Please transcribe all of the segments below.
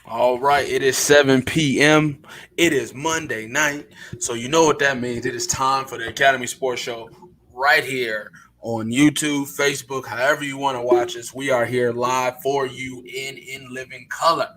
All right, it is 7 p.m. It is Monday night. So you know what that means. It is time for the Academy Sports Show right here on YouTube, Facebook, however you want to watch us. We are here live for you in living color.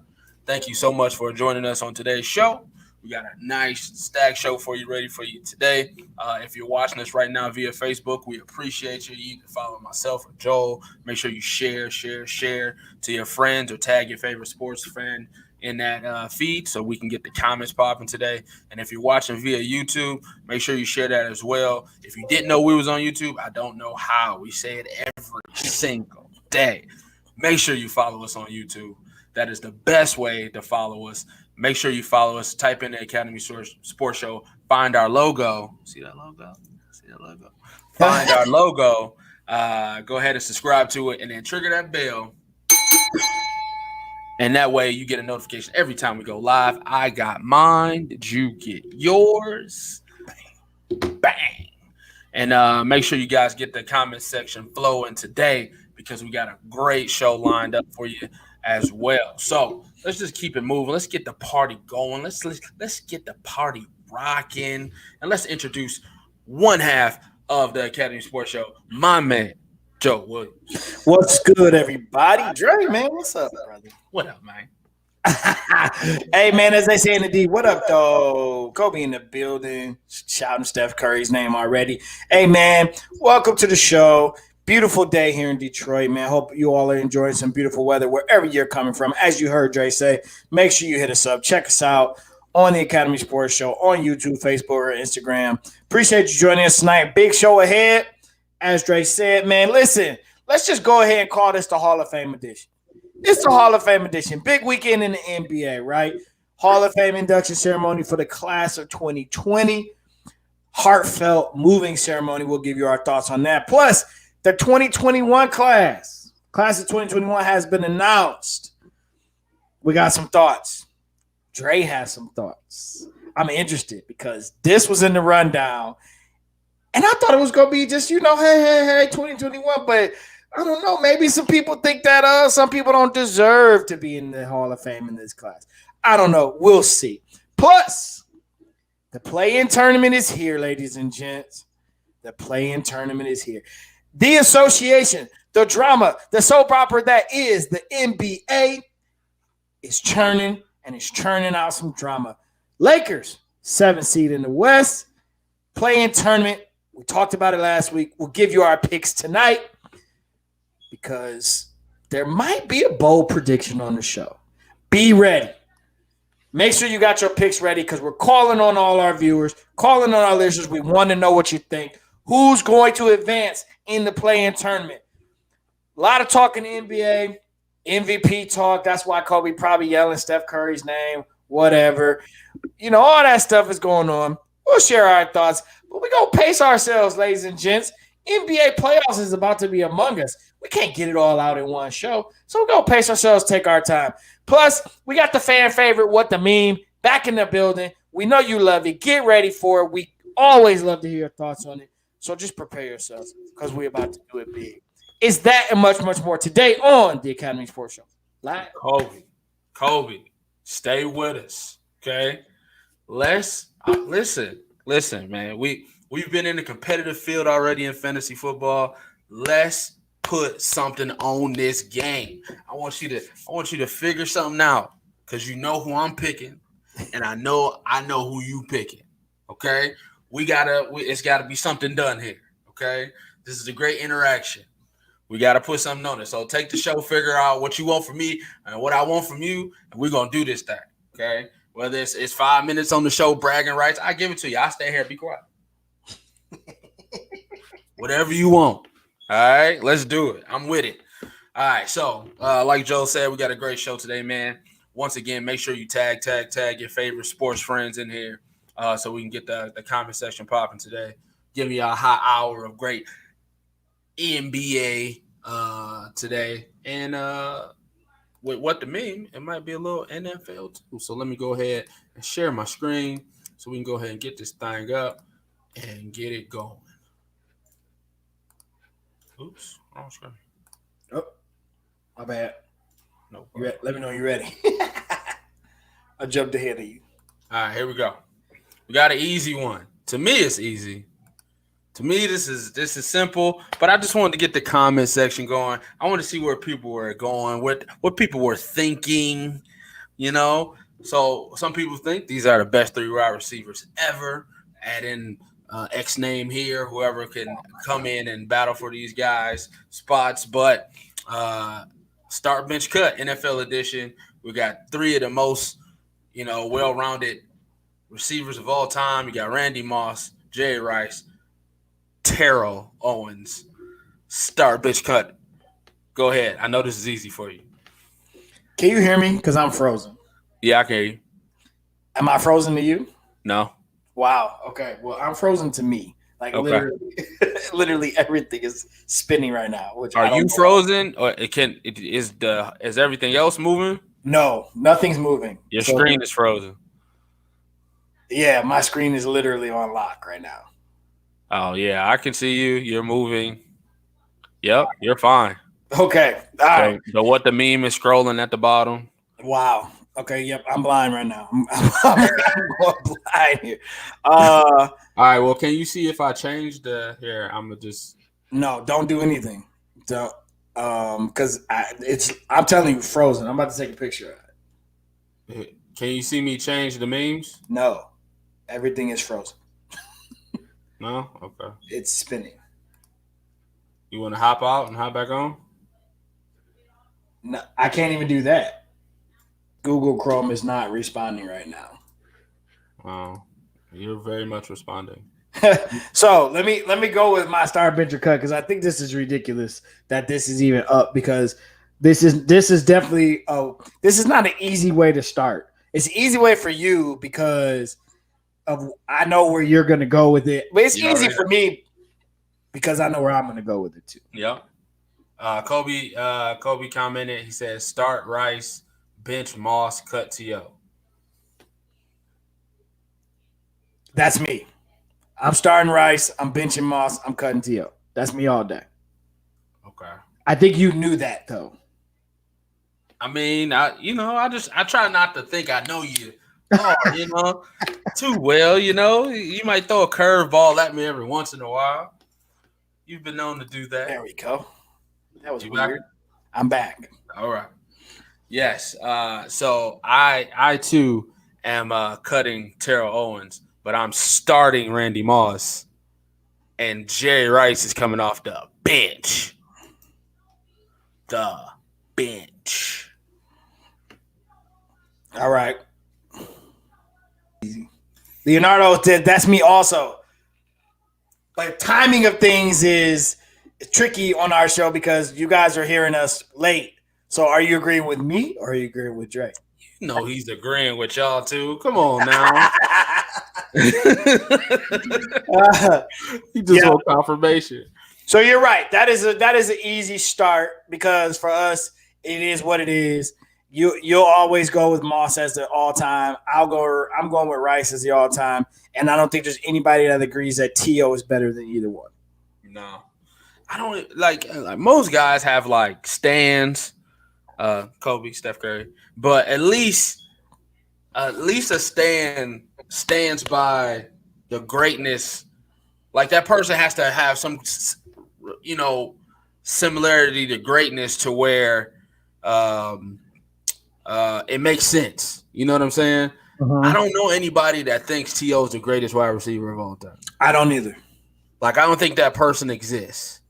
Thank you so much for joining us on today's show. We got a nice stack show for you ready for you today. If you're watching us right now via Facebook, we appreciate you. You can follow myself or Joel. Make sure you share to your friends or tag your favorite sports friend in that feed so we can get the comments popping today. And if you're watching via YouTube, make sure you share that as well. If you didn't know we was on YouTube, I don't know how. We say it every single day. Make sure you follow us on YouTube. That is the best way to follow us. Make sure you follow us. Type in the Academy Sports Show. Find our logo. See that logo? See that logo? Find our logo. Go ahead and subscribe to it, and then trigger that bell. And that way you get a notification every time we go live. I got mine. Did you get yours? Bang. Bang. And make sure you guys get the comment section flowing today because we got a great show lined up for you as well. So let's just keep it moving. Let's get the party going. Let's get the party rocking. And let's introduce one half of the Academy Sports Show, my man, Joe Williams. What's good, everybody? Dre, man, what's up, brother? What up, man? Hey, man, as they say in the D, what up, though? Kobe in the building, shouting Steph Curry's name already. Hey, man, welcome to the show. Beautiful day here in Detroit, man. Hope you all are enjoying some beautiful weather wherever you're coming from. As you heard Dre say, make sure you hit us up. Check us out on the Academy Sports Show on YouTube, Facebook, or Instagram. Appreciate you joining us tonight. Big show ahead. As Dre said, man, listen, let's just go ahead and call this the Hall of Fame edition. It's the Hall of Fame edition. Big weekend in the NBA, right? Hall of Fame induction ceremony for the class of 2020. Heartfelt, moving ceremony. We'll give you our thoughts on that. Plus, the 2021 class of 2021 has been announced. We got some thoughts. Dre has some thoughts. I'm interested because this was in the rundown. And I thought it was going to be just, hey, 2021. But I don't know. Maybe some people think that some people don't deserve to be in the Hall of Fame in this class. I don't know. We'll see. Plus, the play-in tournament is here, ladies and gents. The play-in tournament is here. The association, the drama, the soap opera that is the NBA is churning, and it's churning out some drama. Lakers, 7th seed in the West. Play-in tournament. We talked about it last week. We'll give you our picks tonight because there might be a bold prediction on the show. Be ready. Make sure you got your picks ready because we're calling on all our viewers, calling on our listeners. We want to know what you think. Who's going to advance in the play-in tournament? A lot of talk in the NBA, MVP talk. That's why Kobe probably yelling Steph Curry's name, whatever. All that stuff is going on. We'll share our thoughts, but we're going to pace ourselves, ladies and gents. NBA playoffs is about to be among us. We can't get it all out in one show, so we're going to pace ourselves, take our time. Plus, we got the fan favorite, What the Meme, back in the building. We know you love it. Get ready for it. We always love to hear your thoughts on it, so just prepare yourselves because we're about to do it big. It's that and much, much more today on the Academy Sports Show. Live. Kobe, stay with us, okay? Let's listen, man. We've been in the competitive field already in fantasy football. Let's put something on this game. I want you to figure something out because you know who I'm picking, and I know who you picking. Okay, it's gotta be something done here. Okay, this is a great interaction. We gotta put something on it. So take the show, figure out what you want from me and what I want from you, and we're gonna do this thing. Okay. Whether it's 5 minutes on the show, bragging rights, I give it to you. I stay here, be quiet. Whatever you want. All right, let's do it. I'm with it. All right, so like Joe said, we got a great show today, man. Once again, make sure you tag your favorite sports friends in here so we can get the comment section popping today. Give me a hot hour of great NBA today. And with What the Meme, it might be a little NFL too. So let me go ahead and share my screen so we can go ahead and get this thing up and get it going. Oops, wrong screen. Oh, my bad. No, let me know you're ready. I jumped ahead of you. All right, here we go. We got an easy one. To me, it's easy. To me, this is simple, but I just wanted to get the comment section going. I want to see where people were going, what people were thinking, you know. So some people think these are the best 3 wide receivers ever. Add in X name here, whoever can come in and battle for these guys spots. But start bench cut NFL edition. We got 3 of the most, well-rounded receivers of all time. You got Randy Moss, Jerry Rice, Terrell Owens. Start bench cut. Go ahead. I know this is easy for you. Can you hear me? Because I'm frozen. Yeah, I can hear you. Am I frozen to you? No. Wow. Okay. Well, I'm frozen to me. Like Okay. literally everything is spinning right now. Which Are you frozen, or is everything else moving? No, nothing's moving. Your screen is frozen. Yeah, my screen is literally on lock right now. Oh yeah, I can see you. You're moving. Yep, you're fine. Okay. All right. So what the meme is scrolling at the bottom. Wow. Okay. Yep. I'm blind right now. I'm going blind here. All right. Well, can you see if I change the here? I'm gonna just. No, don't do anything. Don't. Because I'm telling you, frozen. I'm about to take a picture of it. Can you see me change the memes? No, everything is frozen. No. Okay. It's spinning. You want to hop out and hop back on? No, I can't even do that. Google Chrome is not responding right now. Wow, you're very much responding. So let me go with my star bencher cut because I think this is ridiculous that this is even up because this is definitely this is not an easy way to start. It's an easy way for you because I know where you're gonna go with it, but it's easy for me because I know where I'm gonna go with it too. Yep. Kobe commented. He says start Rice, bench Moss, cut T.O. That's me. I'm starting Rice. I'm benching Moss. I'm cutting T.O. That's me all day. Okay. I think you knew that though. I mean, I try not to think I know you, too well. You might throw a curveball at me every once in a while. You've been known to do that. There we go. That was weird. I'm back. All right. Yes. So I too am cutting Terrell Owens. But I'm starting Randy Moss, and Jerry Rice is coming off the bench. The bench. All right. Leonardo said, that's me also. But timing of things is tricky on our show because you guys are hearing us late. So are you agreeing with me or are you agreeing with Dre? You know he's agreeing with y'all too. Come on now. He just want confirmation. So you're right. That is an easy start because for us it is what it is. You'll always go with Moss as the all time. I'm going with Rice as the all time, and I don't think there's anybody that agrees that T.O. is better than either one. No, I don't like most guys have like stands. Kobe, Steph Curry, but at least a stand stands by the greatness. Like that person has to have some, similarity to greatness to where it makes sense. You know what I'm saying? Uh-huh. I don't know anybody that thinks T.O. is the greatest wide receiver of all time. I don't either. Like, I don't think that person exists.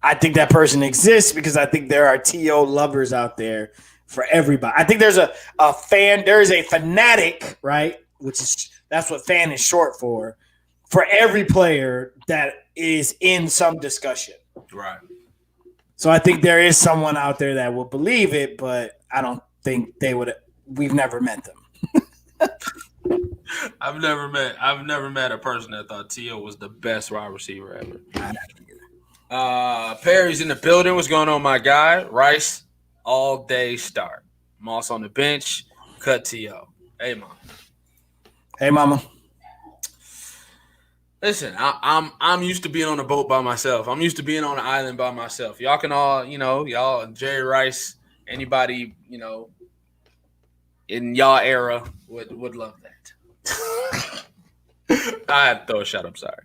I think that person exists because I think there are T.O. lovers out there for everybody. I think there's a fan. There is a fanatic, right? That's what fan is short for every player that is in some discussion. Right. So I think there is someone out there that will believe it, but I don't think they would. We've never met them. I've never met a person that thought T.O. was the best wide receiver ever. Perry's in the building. What's going on, my guy? Rice, all day start. Moss on the bench, cut T.O. Hey, mom. Hey, mama. Listen, I'm used to being on a boat by myself. I'm used to being on an island by myself. Y'all can all, y'all, Jerry Rice, anybody, in y'all era would love that. I had to throw a shot. I'm sorry.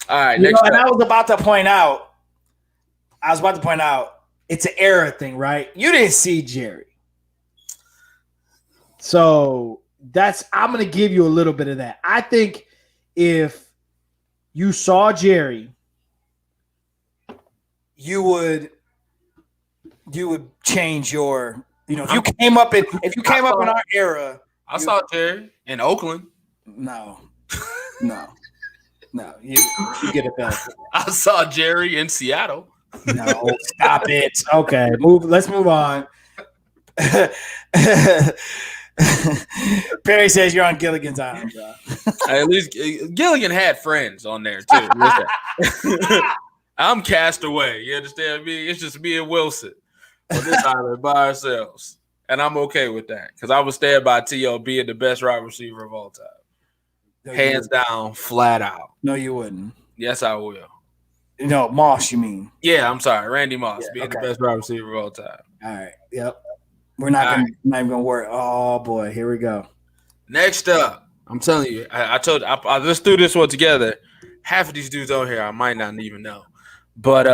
All right, next and up. I was about to point out, it's an era thing, right? You didn't see Jerry. So I'm going to give you a little bit of that. I think if you saw Jerry, you would change your, if you came up in our era. I saw Jerry in Oakland. No, you get it back. I saw Jerry in Seattle. No, stop it. Okay, let's move on. Perry says you're on Gilligan's Island, bro. At least Gilligan had friends on there too. I'm cast away. You understand me? It's just me and Wilson on this island by ourselves, and I'm okay with that because I would stand by T.O. being the best wide receiver of all time, hands down, flat out. No, you wouldn't. Yes, I will. No, Moss, you mean? Yeah, I'm sorry, Randy Moss being the best wide receiver of all time. All right. Yep. We're not even gonna worry. Oh boy, here we go. Next up, I'm telling you, I told you, let's do this one together. Half of these dudes on here I might not even know, but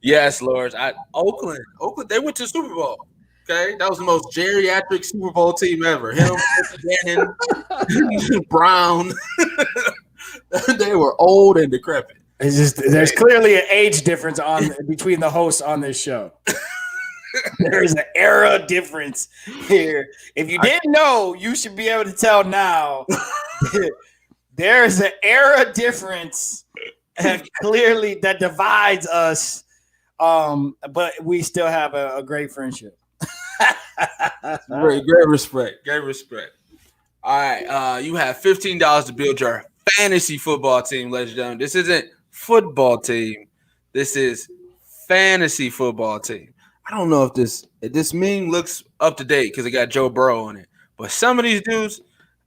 yes, Lord, Oakland, they went to the Super Bowl. Okay, that was the most geriatric Super Bowl team ever. Him, Gannon, Brown, they were old and decrepit. It's just there's clearly an age difference between the hosts on this show. There's an era difference here. If you didn't know, you should be able to tell now. There's an era difference clearly that divides us, but we still have a great friendship. Great respect. All right, you have $15 to build your fantasy football team, ladies and gentlemen. This isn't football team. This is fantasy football team. I don't know if this meme looks up to date because it got Joe Burrow on it, but some of these dudes,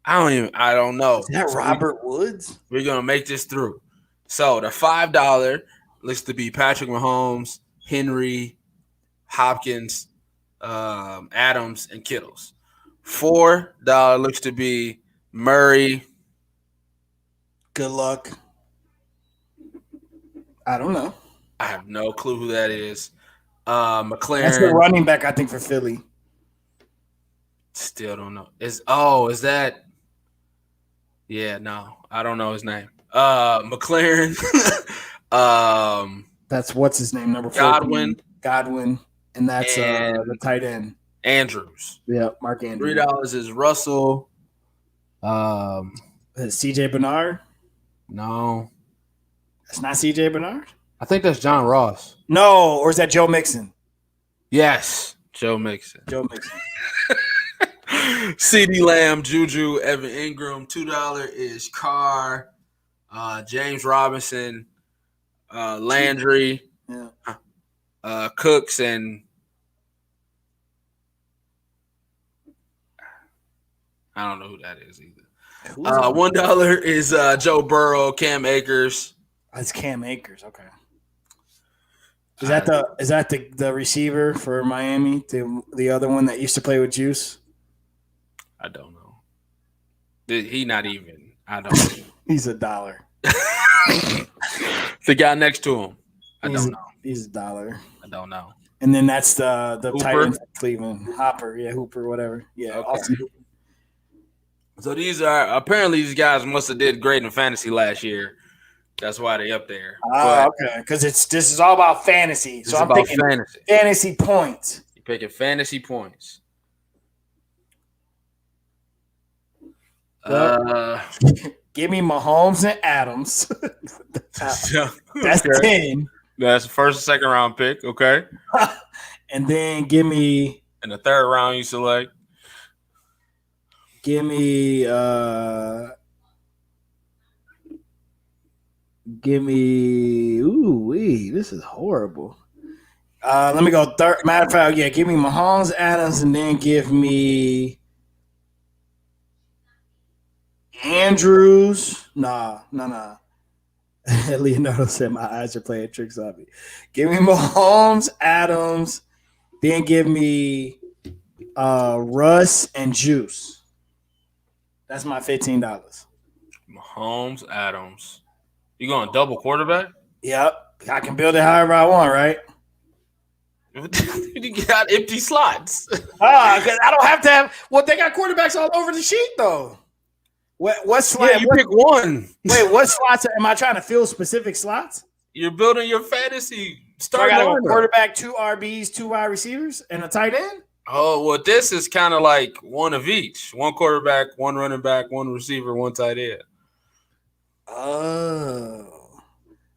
I don't know. Is that Robert Woods? We're gonna make this through. So the $5 looks to be Patrick Mahomes, Henry, Hopkins, Adams, and Kittles. $4 looks to be Murray. Good luck. I don't know. I have no clue who that is. McLaren. That's the running back, I think, for Philly. Still don't know. Is that? Yeah, no, I don't know his name. McLaren. That's what's his name, number 14. Godwin, and that's the tight end. Andrews. Yeah, Mark Andrews. $3 is Russell. CJ Bernard? No. That's not CJ Bernard? I think that's John Ross. No, or is that Joe Mixon? Yes, Joe Mixon. CeeDee Lamb, Juju, Evan Ingram. $2 is Carr, James Robinson, Landry, Cooks, and I don't know who that is either. $1 is Joe Burrow, Cam Akers. That's Cam Akers. Okay. Is that the receiver for Miami? The other one that used to play with Juice? I don't know. He not even. I don't know. He's $1. The guy next to him. I don't know. He's $1. I don't know. And then that's the tight end for Cleveland. Hooper, whatever. Yeah. Okay. Austin. So these guys must have did great in fantasy last year. That's why they up there. Okay. Because this is all about fantasy. So I'm thinking fantasy points. You're picking fantasy points. Give me Mahomes and Adams. That's 10. That's the first and second round pick, okay? And then give me in the third round you select. Give me this is horrible. Let me go third. Matter of fact, yeah, give me Mahomes, Adams, and then give me Andrews. Nah. Leonardo said my eyes are playing tricks on me. Give me Mahomes, Adams, then give me Russ and Juice. That's my $15. Mahomes, Adams. You going double quarterback? Yep. I can build it however I want, right? You got empty slots. Because I don't have to have. Well, they got quarterbacks all over the sheet, though. What slot? Yeah, you pick one. Wait, what slots am I trying to fill? Specific slots? You're building your fantasy So I start. got a quarterback, 2 RBs, 2 wide receivers, and a tight end. Oh, well, this is kind of like one of each. One quarterback, one running back, one receiver, one tight end. Oh.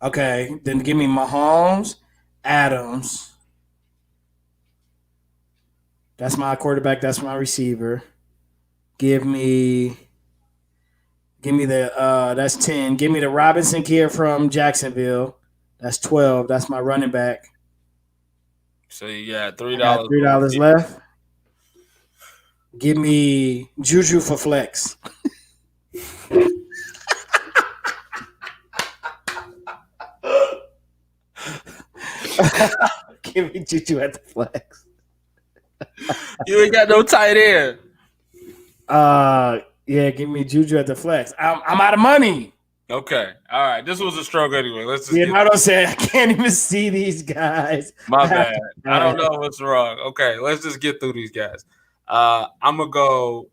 Okay. Then give me Mahomes, Adams. That's my quarterback. That's my receiver. Give me the that's 10. Give me the Robinson kid from Jacksonville. That's 12. That's my running back. So you got $3. $3 left. Give me Juju for flex. Give me Juju at the flex. You ain't got no tight end. Yeah, give me Juju at the flex. I'm out of money. Okay, all right. This was a struggle anyway. Let's just. I don't say I can't even see these guys. My bad. I don't know what's wrong. Okay, let's just get through these guys. I'm gonna go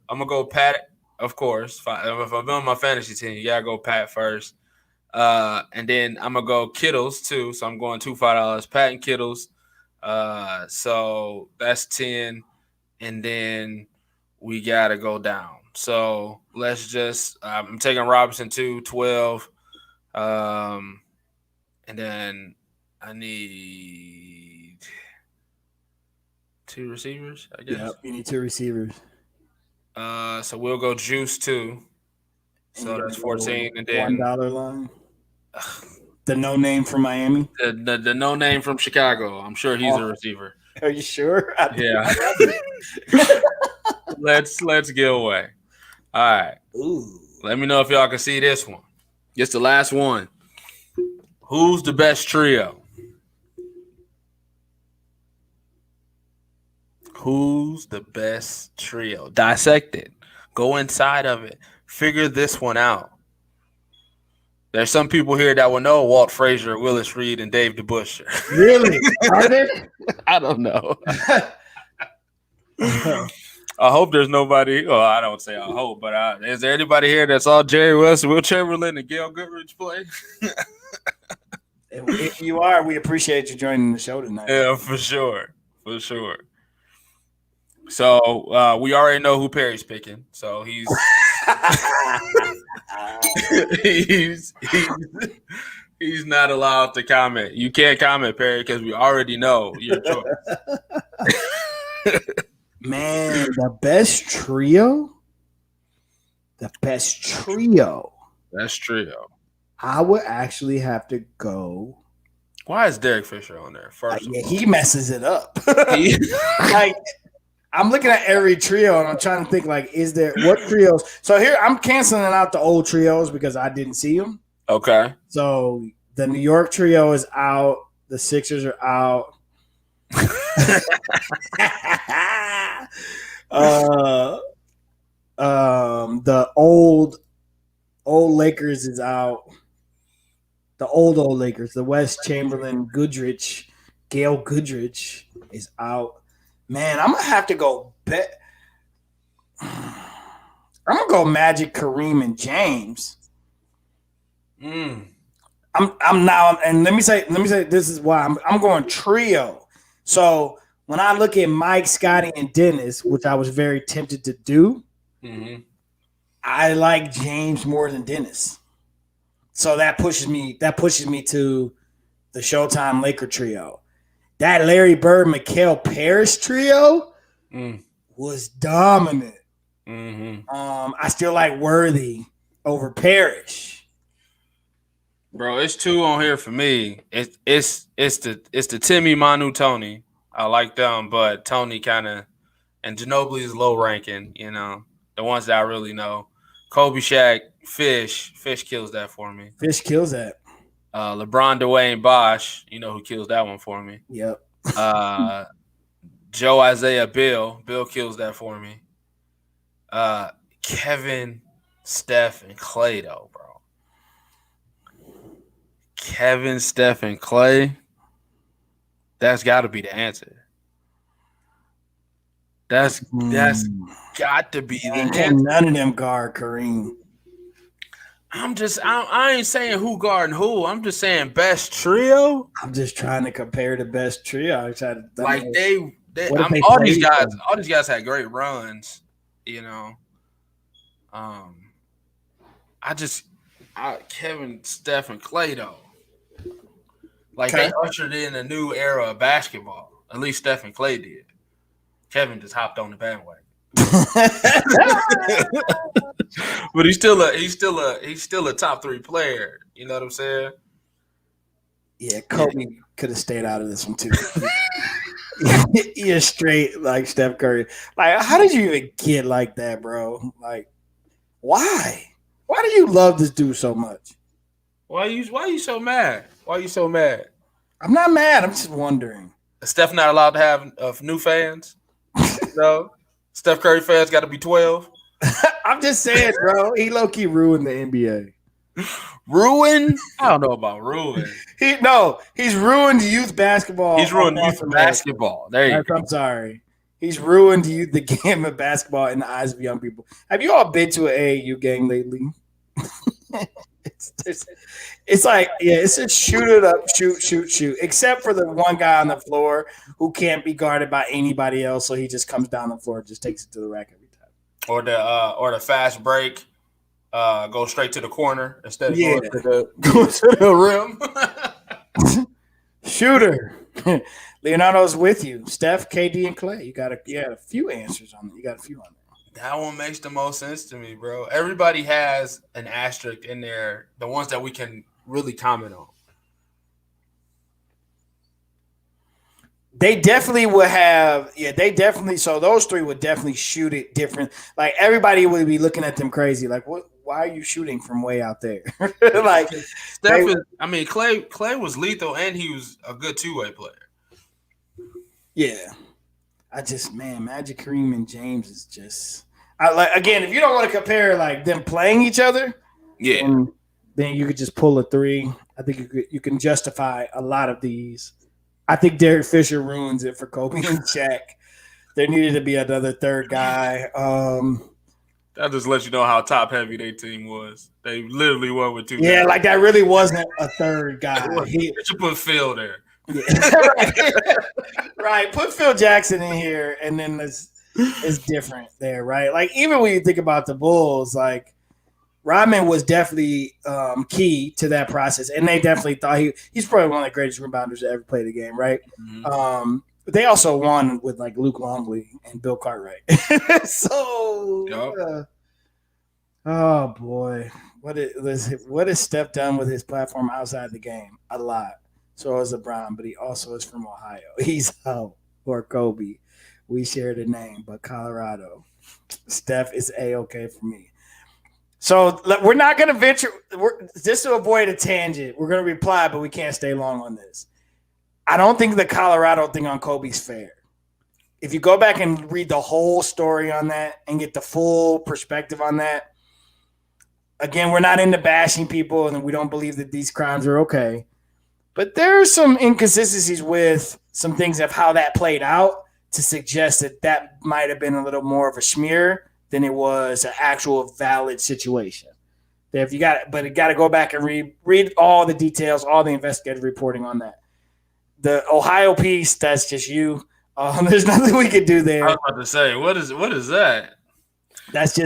Pat, of course. If I'm on my fantasy team, you gotta go Pat first. And then I'm gonna go Kittles too. So I'm going $5. Pat and Kittles. So that's 10, and then we gotta go down. So let's just. I'm taking Robinson too, 12. And then I need 2 receivers, I guess. Yep, you need 2 receivers. So we'll go Juice too. So that's 14, and then $1 line. The no name from Miami. The no name from Chicago. I'm sure he's a receiver. Are you sure? Yeah. Let's get away. All right. Ooh. Let me know if y'all can see this one. It's the last one. Who's the best trio? Who's the best trio? Dissect it. Go inside of it. Figure this one out. There's some people here that will know Walt Frazier, Willis Reed, and Dave DeBuscher. Really? Are there? I don't know. I hope there's nobody. Well, I don't say I hope, but is there anybody here that's all Jerry West, Will Chamberlain, and Gail Goodrich play? If you are, we appreciate you joining the show tonight. Yeah, for sure. For sure. So we already know who Perry's picking. So he's he's not allowed to comment. You can't comment, Perry, because we already know your choice. Man, the best trio? The best trio. That's trio. I would actually have to go. Why is Derek Fisher on there? First, yeah, he messes it up. Like, I'm looking at every trio and I'm trying to think, like, is there what trios? So here I'm canceling out the old trios because I didn't see them. Okay. So the New York trio is out. The Sixers are out. The old Lakers is out. The old Lakers, the West Chamberlain, Goodrich, Gail Goodrich is out. Man, I'm gonna have to go bet. I'm gonna go Magic, Kareem, and James. I'm now, and let me say this is why I'm going trio. So when I look at Mike, Scotty, and Dennis, which I was very tempted to do, I like James more than Dennis. So that pushes me to the Showtime Laker trio. That Larry Bird, Mikal Parrish trio was dominant. I still like Worthy over Parrish. Bro, it's 2 on here for me. It's the Timmy, Manu, Tony. I like them, but Tony kind of and Ginobili is low ranking. You know, the ones that I really know. Kobe, Shaq, Fish kills that for me. Fish kills that. LeBron, Dwayne, Bosh. You know who kills that one for me. Yep. Joe Isaiah Bill. Bill kills that for me. Kevin, Steph, and Clay though, bro. Kevin, Steph, and Clay. That's got to be the answer. That's got to be the answer. None of them guard Kareem. I ain't saying who guarding who. I'm just saying best trio. I'm just trying to compare the best trio. All these guys had great runs, you know. Kevin, Steph, and Clay though. Like they ushered in a new era of basketball. At least Steph and Clay did. Kevin just hopped on the bandwagon. But he's still a top 3 player. You know what I'm saying? Yeah, Kobe could have stayed out of this one too. You're straight like Steph Curry. Like, how did you even get like that, bro? Like, why? Why do you love this dude so much? Why are you so mad? Why are you so mad? I'm not mad. I'm just wondering. Is Steph not allowed to have new fans? No. Steph Curry fans got to be 12. I'm just saying, bro. He low-key ruined the NBA. Ruin? I don't know about ruin. He's ruined youth basketball. He's ruined youth basketball. There you go. I'm sorry. He's ruined the game of basketball in the eyes of young people. Have you all been to an AAU game lately? It's like, yeah, it's just shoot it up, shoot. Except for the one guy on the floor who can't be guarded by anybody else, so he just comes down the floor and just takes it to the rack every time. Or the fast break, go straight to the corner instead of going to the rim. Shooter. Leonardo's with you. Steph, KD, and Clay. You had a few answers on it. You got a few on there. That one makes the most sense to me, bro. Everybody has an asterisk in there, the ones that we can really comment on. They definitely would have, so those 3 would definitely shoot it different. Like, everybody would be looking at them crazy. Like, what? Why are you shooting from way out there? Like, Clay was lethal, and he was a good 2-way player. Yeah. Magic, Kareem, and James is just again, if you don't want to compare like them playing each other, then you could just pull a 3. I think you can justify a lot of these. I think Derek Fisher ruins it for Kobe and Shaq. There needed to be another 3rd guy. That just lets you know how top heavy their team was. They literally won with 2 guys. Like that really wasn't a 3rd guy. You should put Phil there. Yeah. Right. Put Phil Jackson in here, and then it's different there, right? Like, even when you think about the Bulls, like, Rodman was definitely key to that process, and they definitely thought he's probably one of the greatest rebounders to ever play the game, right? Mm-hmm. But they also won with like Luke Longley and Bill Cartwright. Oh boy, what has Steph done with his platform outside the game? A lot. So is LeBron, but he also is from Ohio. He's or Kobe. We share the name, but Colorado. Steph is A-okay for me. So we're not going to venture. Just to avoid a tangent, we're going to reply, but we can't stay long on this. I don't think the Colorado thing on Kobe's fair. If you go back and read the whole story on that and get the full perspective on that, again, we're not into bashing people, and we don't believe that these crimes are okay. But there are some inconsistencies with some things of how that played out to suggest that might have been a little more of a smear than it was an actual valid situation. But you got to go back and read all the details, all the investigative reporting on that. The Ohio piece, that's just you. There's nothing we can do there. I was about to say, what is that? That's the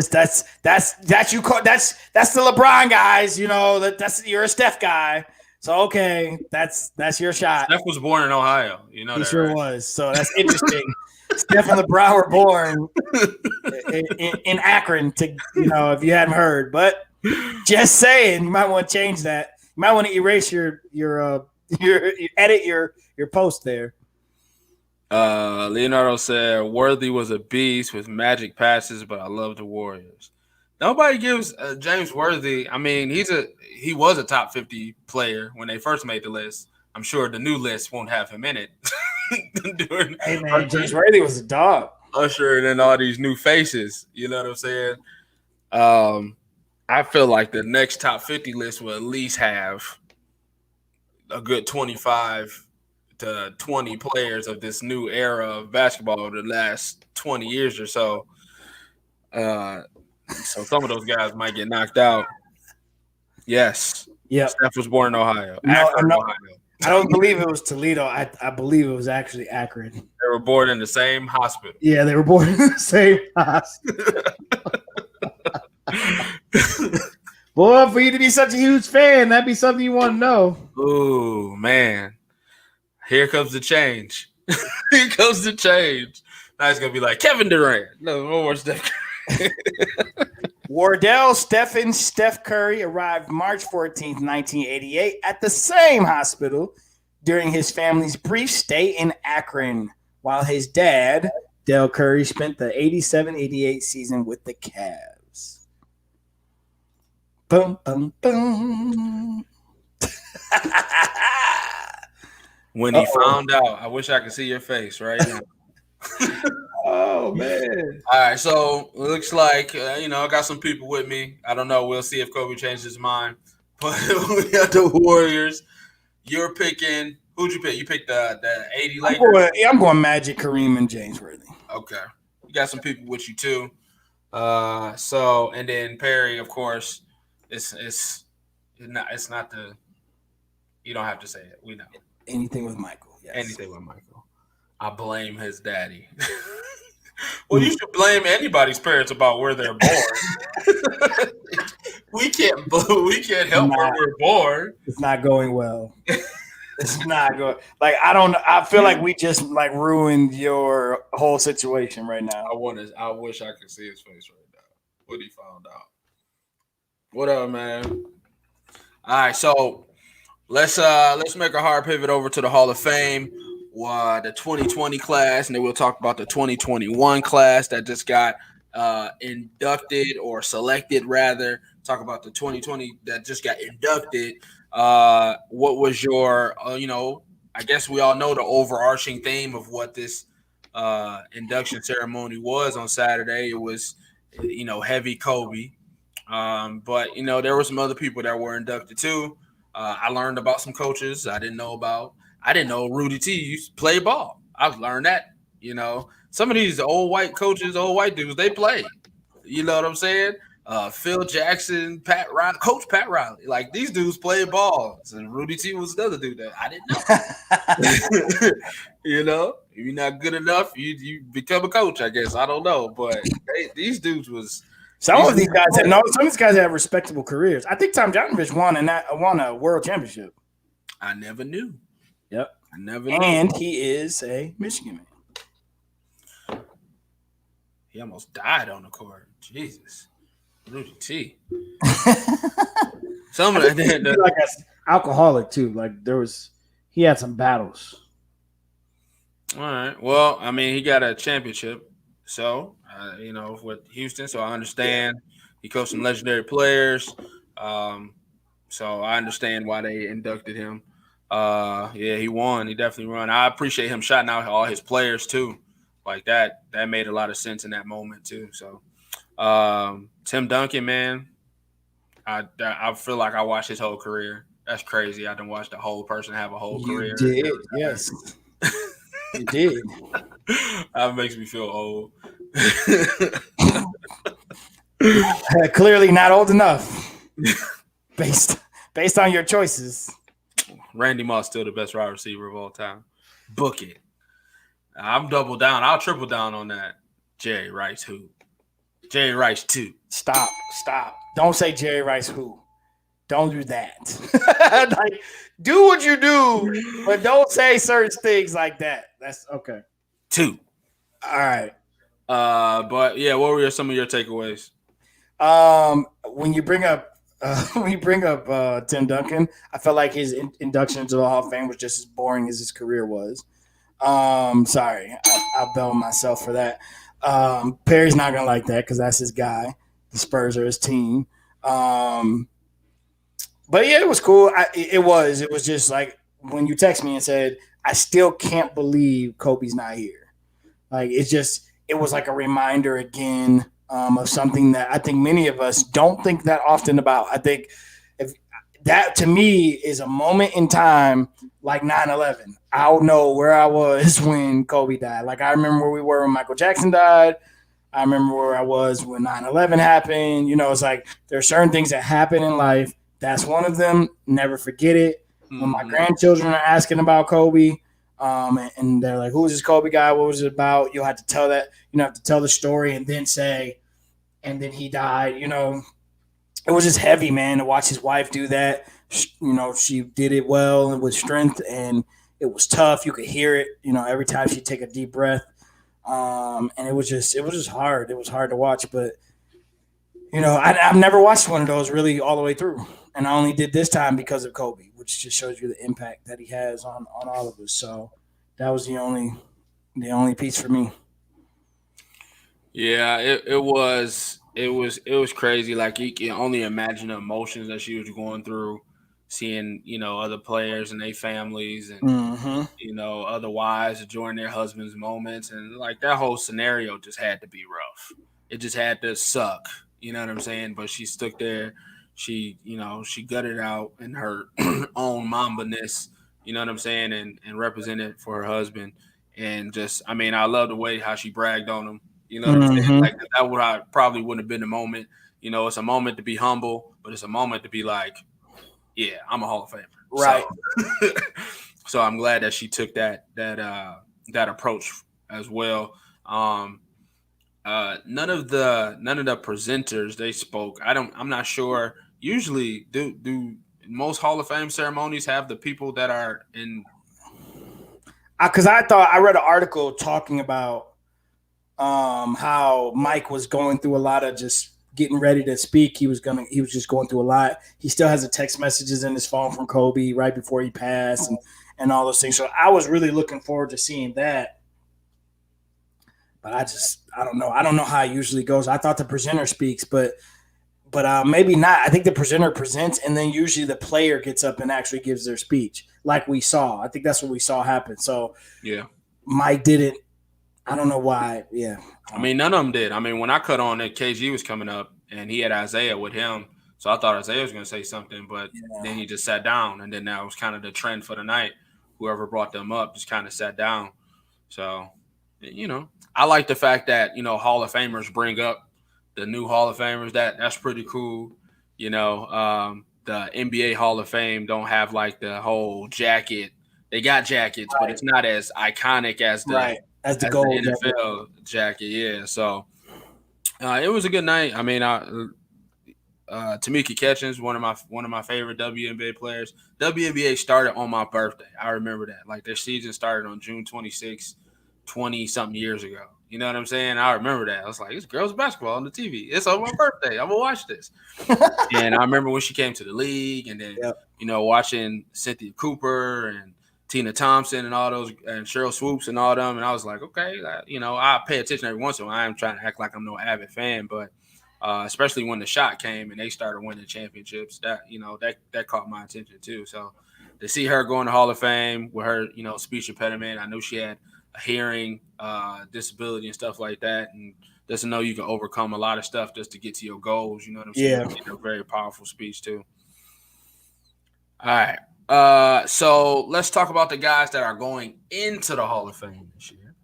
LeBron guys. You know you're a Steph guy. So okay, that's your shot. Steph was born in Ohio. You know he that, sure right? was. So that's interesting. Steph and LeBron were born in Akron. If you hadn't heard, but just saying, you might want to change that. You might want to erase your edit your post there. Leonardo said Worthy was a beast with magic passes, but I love the Warriors. Nobody gives James Worthy. I mean, he was a top 50 player when they first made the list. I'm sure the new list won't have him in it. Hey man, James Worthy was a dog. Ushering in all these new faces. You know what I'm saying? I feel like the next top 50 list will at least have a good 25 to 20 players of this new era of basketball over the last 20 years or so. So some of those guys might get knocked out. Yes. Yeah. Steph was born in Ohio. No, Akron, Ohio. I don't believe it was Toledo. I believe it was actually Akron. They were born in the same hospital. Yeah, they were born in the same hospital. Boy, for you to be such a huge fan, that'd be something you want to know. Ooh, man. Here comes the change. Here comes the change. Now it's going to be like Kevin Durant. No more Steph Curry. Wardell Steph Curry arrived March 14th, 1988 at the same hospital during his family's brief stay in Akron, while his dad, Dell Curry, spent the 87-88 season with the Cavs. Boom, boom, boom. When he found out, I wish I could see your face right now. Oh, man. All right, so it looks like, I got some people with me. I don't know. We'll see if Kobe changed his mind. But we got the Warriors. You're picking – who'd you pick? You picked the 80 Lakers? I'm going Magic, Kareem, and James Worthy. Okay. You got some people with you, too. And then Perry, of course, it's not the – you don't have to say it. We know. Anything with Michael, yes. Anything with Michael. I blame his daddy. Well, you should blame anybody's parents about where they're born. we can't help where we're born. It's not going well. It's not going. I feel like we just ruined your whole situation right now. I wish I could see his face right now. What he found out. What up, man? All right, so let's make a hard pivot over to the Hall of Fame. The 2020 class, and then we'll talk about the 2021 class that just got inducted or selected, rather. Talk about the 2020 that just got inducted. What was your, I guess we all know the overarching theme of what this induction ceremony was on Saturday. It was, heavy Kobe. But, there were some other people that were inducted too. I learned about some coaches I didn't know about. I didn't know Rudy T used to play ball. I've learned that, Some of these old white coaches, old white dudes, they play. You know what I'm saying? Phil Jackson, Coach Pat Riley. Like, these dudes play ball. And Rudy T was another dude that I didn't know. If you're not good enough, you become a coach, I guess. I don't know. But these dudes was – some of these guys have respectable careers. I think Tom Janovich won a world championship. I never knew. Yep. I never knew. And he is a Michigan man. He almost died on the court. Jesus. Rudy T. Some of that. Like an alcoholic, too. He had some battles. All right. Well, he got a championship. So, with Houston. So I understand. He coached some legendary players. So I understand why they inducted him. He won. He definitely won. I appreciate him shouting out all his players too. Like that made a lot of sense in that moment too. So, Tim Duncan, man, I feel like I watched his whole career. That's crazy. I didn't watch the whole person have a whole career. You did, yes. You did. That makes me feel old. Clearly not old enough. Based on your choices. Randy Moss still the best wide receiver of all time. Book it. I'm double down. I'll triple down on that. Jerry Rice who? Jerry Rice 2. Stop. Don't say Jerry Rice who. Don't do that. Do what you do, but don't say certain things like that. That's okay. 2. All right. But yeah, what were some of your takeaways? When you bring up Tim Duncan, I felt like his induction into the Hall of Fame was just as boring as his career was. Sorry, I'll bail myself for that. Perry's not gonna like that because that's his guy. The Spurs are his team. But yeah, it was cool. It was just like when you text me and said I still can't believe Kobe's not here. Like it was like a reminder again of something that I think many of us don't think that often about. I think if that to me is a moment in time like 9/11. I'll know where I was when Kobe died. Like I remember where we were when Michael Jackson died. I remember where I was when 9/11 happened. It's like there are certain things that happen in life. That's one of them. Never forget it. When my grandchildren are asking about Kobe, and they're like, "Who is this Kobe guy? What was it about?" You'll have to tell that. Have to tell the story and then say, and then he died. It was just heavy, man, to watch his wife do that. She did it well and with strength, and it was tough. You could hear it, every time she'd take a deep breath. And it was just hard. It was hard to watch, but I've never watched one of those really all the way through, and I only did this time because of Kobe, which just shows you the impact that he has on all of us. So that was the only piece for me. Yeah, it was crazy. Like you can only imagine the emotions that she was going through, seeing other players and their families and Mm-hmm. other wives enjoying their husbands' moments, and like that whole scenario just had to be rough. It just had to suck. You know what I'm saying? But she stuck there. She gutted out in her own mamba-ness. You know what I'm saying? And represented for her husband. And just, I mean, I love the way how she bragged on him. You know what I'm saying? Mm-hmm. Like that would I probably wouldn't have been the moment. It's a moment to be humble, but it's a moment to be like, yeah, I'm a Hall of Famer. Right. So I'm glad that she took that approach as well. None of the presenters they spoke. I'm not sure. Usually, do most Hall of Fame ceremonies have the people that are in? Because I read an article talking about how Mike was going through a lot of just getting ready to speak. He was just going through a lot. He still has the text messages in his phone from Kobe right before he passed and all those things. So I was really looking forward to seeing that. But I don't know. I don't know how it usually goes. I thought the presenter speaks, but maybe not. I think the presenter presents, and then usually the player gets up and actually gives their speech, like we saw. I think that's what we saw happen. So yeah, Mike didn't. I don't know why. Yeah, I mean, none of them did. I mean, when I cut on that, KG was coming up, and he had Isaiah with him, so I thought Isaiah was going to say something, but then he just sat down, and then that was kind of the trend for the night. Whoever brought them up just kind of sat down. So, I like the fact that Hall of Famers bring up the new Hall of Famers. That's pretty cool. The NBA Hall of Fame don't have like the whole jacket. They got jackets, but it's not as iconic as the gold NFL jacket. Yeah, so it was a good night. I mean, Tamika Catchings, one of my favorite WNBA players. WNBA started on my birthday. I remember that. Like their season started on June 26th, 20-something years ago. You know what I'm saying? I remember that. I was like, it's girls basketball on the TV. It's on my birthday. I'm going to watch this. And I remember when she came to the league and then, watching Cynthia Cooper and Tina Thompson and all those, and Cheryl Swoops and all them. And I was like, okay, I pay attention every once in a while. I am trying to act like I'm no avid fan, but especially when the shot came and they started winning championships, that caught my attention too. So to see her going to Hall of Fame with her, speech impediment, I knew she had a hearing disability and stuff like that, and just to know you can overcome a lot of stuff just to get to your goals. You know what I'm saying? Yeah, a very powerful speech too. All right, so let's talk about the guys that are going into the Hall of Fame this year.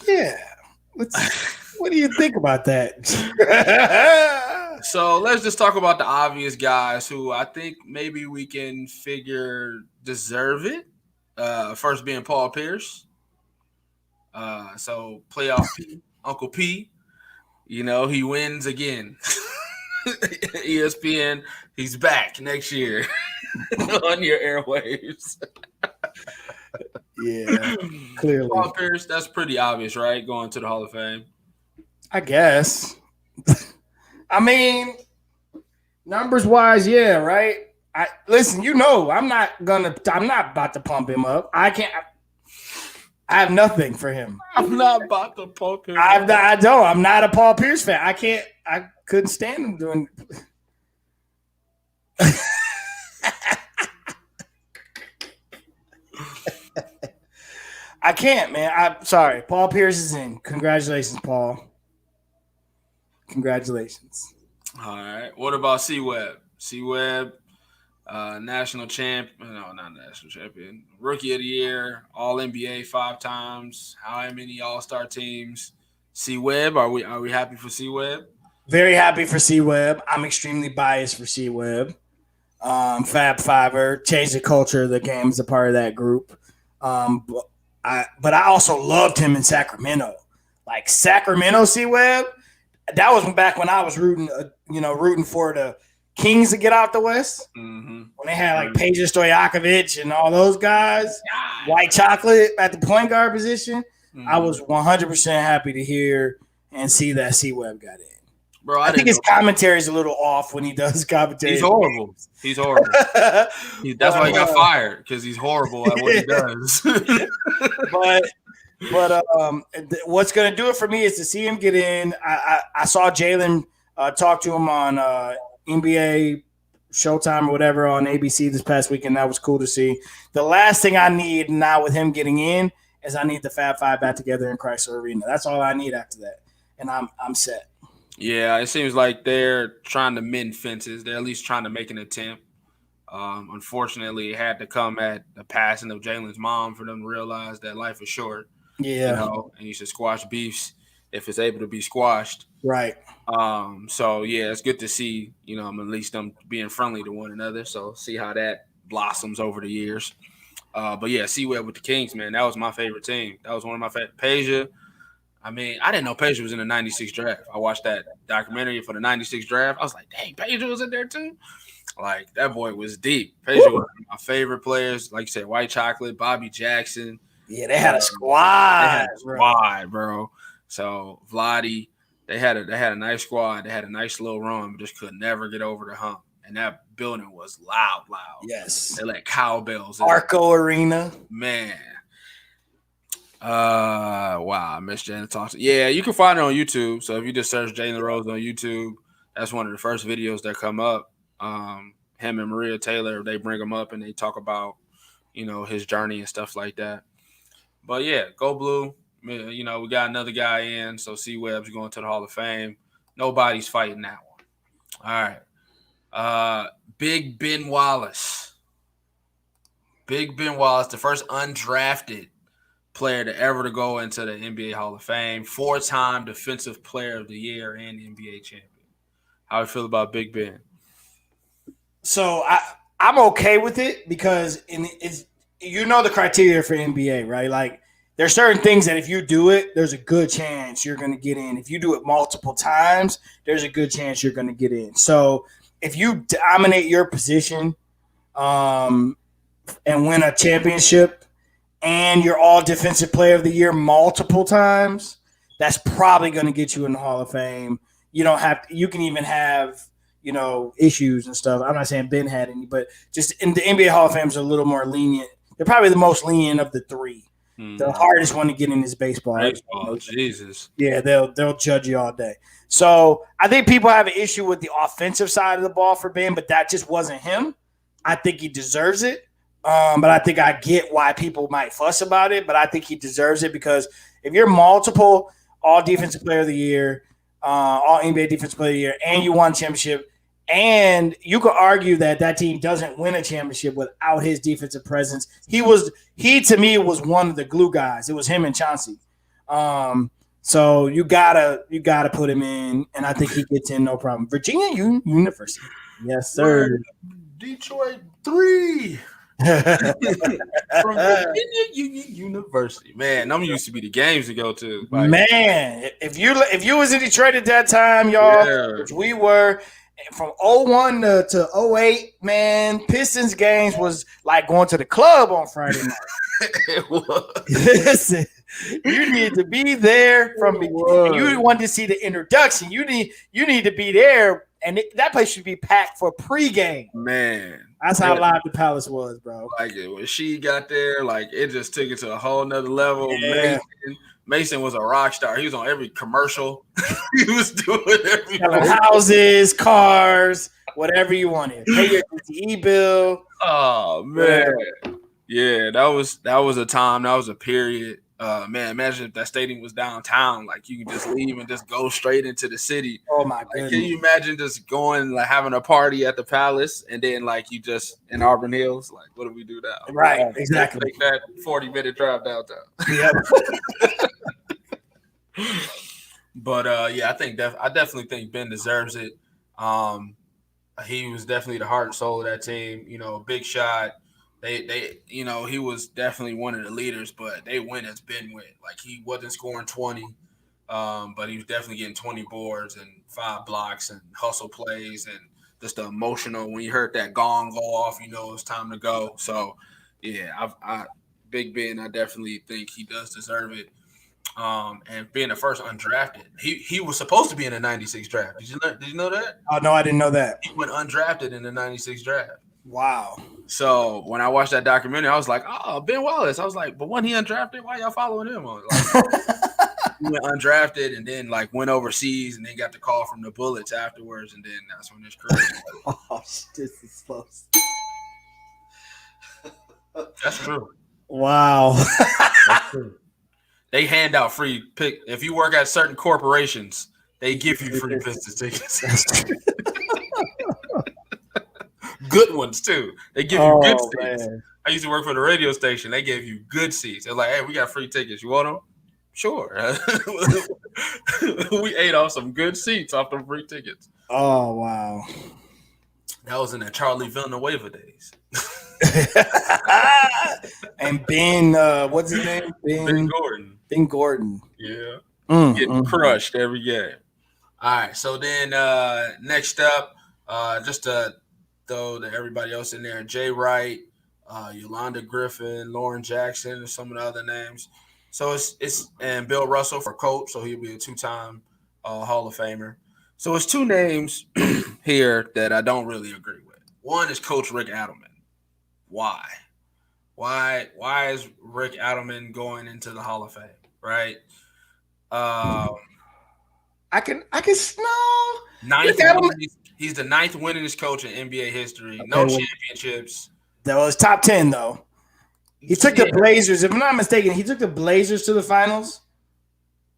Yeah, what do you think about that? So let's just talk about the obvious guys who I think maybe we can figure deserve it. First being Paul Pierce. So playoff P, Uncle P, he wins again. ESPN, he's back next year on your airwaves. Yeah, clearly. Paul Pierce, that's pretty obvious, right? Going to the Hall of Fame. I guess. I mean, numbers wise, yeah, right? Listen, I'm not about to pump him up. I have nothing for him. I'm not about to pump him up. I'm not a Paul Pierce fan. I couldn't stand him doing I can't, man. I'm sorry. Paul Pierce is in. Congratulations, Paul. Congratulations. All right. What about C-Web? C-Web, national champ. No, not national champion. Rookie of the year, All NBA 5 times. How many All-Star teams? C-Web. Are we happy for C-Web? Very happy for C-Web. I'm extremely biased for C-Web. Fab Fiver changed the culture of the game as a part of that group. But I also loved him in Sacramento. Like Sacramento C-Web, that was back when I was rooting for the Kings to get out the West. Mm-hmm. When they had like Peja Stojakovic and all those guys, White Chocolate at the point guard position. Mm-hmm. I was 100% happy to hear and see that C-Web got in. Bro, I think his commentary is a little off when he does commentary. He's horrible. That's why he got fired, because he's horrible at what he does. But what's going to do it for me is to see him get in. I saw Jalen talk to him on NBA Showtime or whatever on ABC this past weekend. That was cool to see. The last thing I need now with him getting in is I need the Fab Five back together in Chrysler Arena. That's all I need after that, and I'm set. Yeah, it seems like they're trying to mend fences. They're at least trying to make an attempt. Unfortunately, it had to come at the passing of Jalen's mom for them to realize that life is short. Yeah. And you should squash beefs if it's able to be squashed. Right. So, yeah, it's good to see, at least them being friendly to one another. So, see how that blossoms over the years. But, yeah, C-Web with the Kings, man, that was my favorite team. That was one of my favorite. Peja. I mean, I didn't know Peja was in the 96 draft. I watched that documentary for the 96 draft. I was like, dang, Peja was in there too? Like, that boy was deep. Peja was one of my favorite players. Like you said, White Chocolate, Bobby Jackson. Yeah, they had a squad. Bro. So, Vladi, they had a nice squad. They had a nice little run, but just could never get over the hump. And that building was loud. Yes. They let cowbells in. Arco Arena. Man. Wow, I missed Jalen talking. Yeah, you can find it on YouTube. So if you just search Jalen Rose on YouTube, that's one of the first videos that come up. Him and Maria Taylor, they bring him up and they talk about, his journey and stuff like that. But yeah, go blue. We got another guy in, so C-Web's going to the Hall of Fame. Nobody's fighting that one. All right. Big Ben Wallace. Big Ben Wallace, the first undrafted player to ever to go into the NBA Hall of Fame, 4-time Defensive Player of the Year and NBA champion. How do you feel about Big Ben? So I'm okay with it because it's the criteria for NBA, right? Like there's certain things that if you do it, there's a good chance you're going to get in. If you do it multiple times, there's a good chance you're going to get in. So if you dominate your position and win a championship, and you're all defensive player of the year multiple times, that's probably going to get you in the Hall of Fame. You can even have, issues and stuff. I'm not saying Ben had any, but just in the NBA Hall of Fame is a little more lenient. They're probably the most lenient of the three. The hardest one to get in is baseball. Jesus. Yeah, they'll judge you all day. So I think people have an issue with the offensive side of the ball for Ben, but that just wasn't him. I think he deserves it. But I think I get why people might fuss about it, but I think he deserves it because if you're multiple all defensive player of the year, all NBA defensive player of the year, and you won a championship, and you could argue that team doesn't win a championship without his defensive presence. He to me was one of the glue guys. It was him and Chauncey. So you gotta put him in, and I think he gets in no problem. Virginia University. Yes, sir. Detroit 3. From Virginia University, man. I'm used to be the games to go to. Like, man, if you was in Detroit at that time, y'all, which we were from 01 to 08, man, Pistons games was like going to the club on Friday night. It was. Listen, you need to be there from beginning. You want to see the introduction. You need to be there, and that place should be packed for pregame. Man. That's how live the Palace was, bro. Like when she got there, like it just took it to a whole nother level. Yeah. Mason was a rock star. He was on every commercial. He was doing everything. Houses, cars, whatever you wanted. Pay your DTE bill. Oh man. Yeah, that was a time. That was a period. Man, imagine if that stadium was downtown. Like you could just leave and just go straight into the city. Oh my Like, can goodness. you imagine just going like having a party at the Palace and then like you just in Auburn Hills? Like, what do we do now? Right, exactly. Take that 40-minute drive downtown. Yep. But yeah, I definitely think Ben deserves it. He was definitely the heart and soul of that team. You know, big shot. They he was definitely one of the leaders, but they win as Ben went. Like he wasn't scoring 20, but he was definitely getting 20 boards and 5 blocks and hustle plays and just the emotional. When you heard that gong go off, you know it's time to go. So yeah, I Big Ben, I definitely think he does deserve it. And being the first undrafted, he was supposed to be in the '96 draft. Did you know that? Oh no, I didn't know that. He went undrafted in the '96 draft. Wow. So when I watched that documentary, I was like, "Oh, Ben Wallace." I was like, "But when he undrafted, why y'all following him?" Like, he went undrafted and then like went overseas and then got the call from the Bullets afterwards, and then that's when his career. Oh, this is close. That's true. Wow. That's true. They hand out free pick. If you work at certain corporations, they give you free business tickets. Good ones too. They give you good seats. Man. I used to work for the radio station. They gave you good seats. They're like, "Hey, we got free tickets. You want them?" Sure. We ate off some good seats off the free tickets. Oh wow. That was in the Charlie Villanueva days. And Ben, what's his name? Ben Gordon. Ben Gordon. Yeah. Getting crushed every game. All right. So then next up, just to throw everybody else in there, Jay Wright, Yolanda Griffin, Lauren Jackson, and some of the other names. So it's and Bill Russell for coach, so he'll be a 2-time Hall of Famer. So it's 2 names here that I don't really agree with. One is Coach Rick Adelman. Why? Why is Rick Adelman going into the Hall of Fame? Right? I can no. Ninth he's the 9th winningest coach in NBA history. Okay, no championships. That was top 10 though. He took the Blazers, if I'm not mistaken, he took the Blazers to the finals,